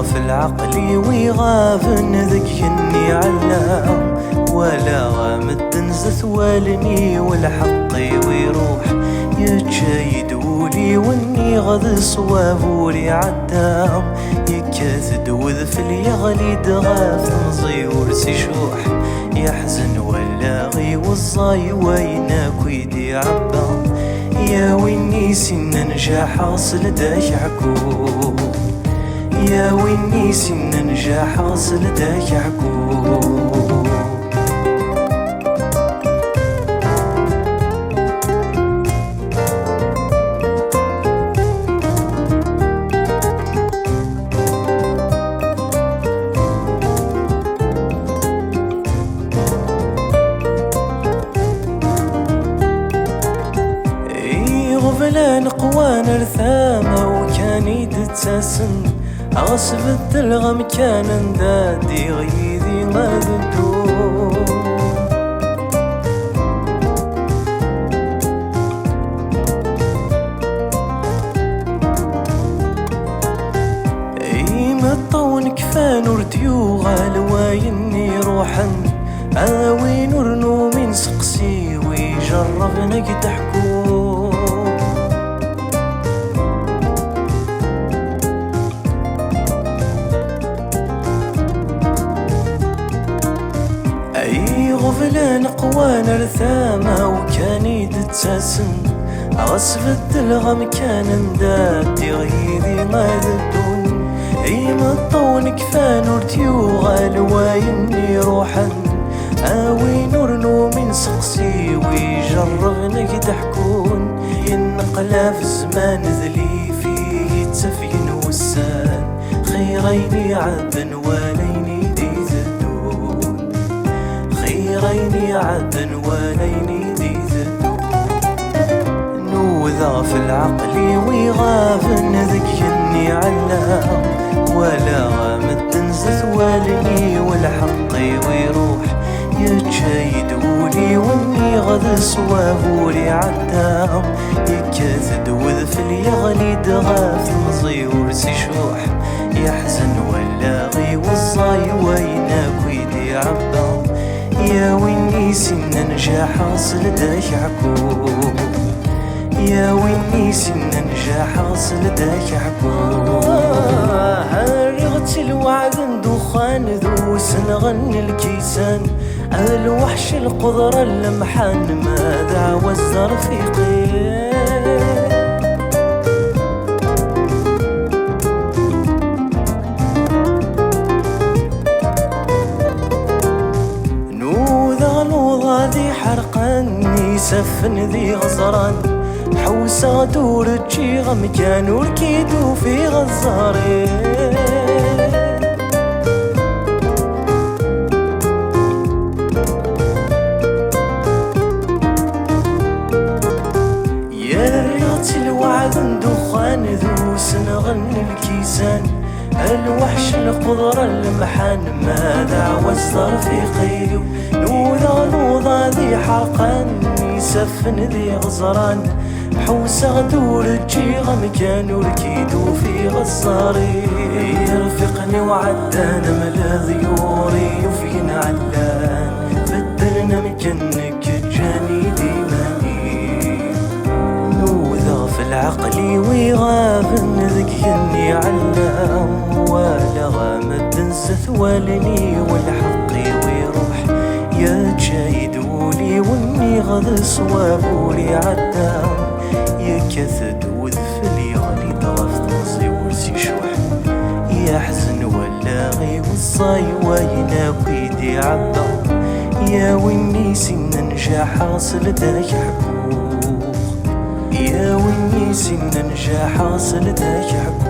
في العقل ويغاف ذكيني علام ولا غامد نزث والني والحق ويروح يتشايدولي واني غذ صوابولي عدام يكاثد وذف اليغلي دغاف نزي ورسي شوح يحزن ولا غي والصاي وينك ويدي عبام يا ويني سن نجاح حاصل داش عكوب يا ويني سن نجاح حاصل داش عكوب غفلان قوان رثامة وكان يتساسن أغصب الغم كان ندادي غيدي ما ذدوم مطون كفان ورديو غالوايني روحا أوي نور من سقسي ويجربنا تحكو غفلان قوان رثامة وكان يتساسن أغصب الغم كان ندادي غيدي ما ذدون مطون كفان ورتيو غالوايني روحا آوي نور من سقسي ويجربنا تحكون ينقلا في الزمان ذلي فيه يتسفين وسان خيرين عذبا وليني خيريني عدن وليني ديذن نوذا في العقل ويغاف ذكيني علام ولا غامد نزث والني والحق ويروح يتشايدولي واني غذ صوابولي عدام يكاثد وذف اليغلي دغاف نزي ورسي شوح يحزن ولا غي والصاي وينك ويدي عبام يا ويني سن نجاح حاصل داش عكوب يا ويني سن نجاح حاصل داش عكوب هرغت الوعد دخان ذو سنغن الكيسان الوحش القدرة اللمحان ماذا وزر في قيل ذي حرقني سفن ذي غزران حوسة دور تجي غمكان وركيدو في غزاري يا رياض الوعد دخان ذو سنغن الكيسان الوحش القدرة المحان ماذا وزر في قيلو نوضة ذي حرقاني سفن ذي غزران حوسة دور تجي غمكان وركيدو في غزاري رفقني وعدانا ملا ذيوري وفين علان بدلنا مكانك جاني ديماني نوذا في العقل ويغاب ذكيني علام ولا غامد نزث والني والحق ويروح يتشايدولي واني غذ صوابولي عدام يكثد وذفلي غالي طرف نصي ورسي شوح يحزن ولا غي والصاي وينك ويدي عبام يا ويني سن نجاح حاصل داش عكوب يا ويني سن نجاح حاصل داش عكوب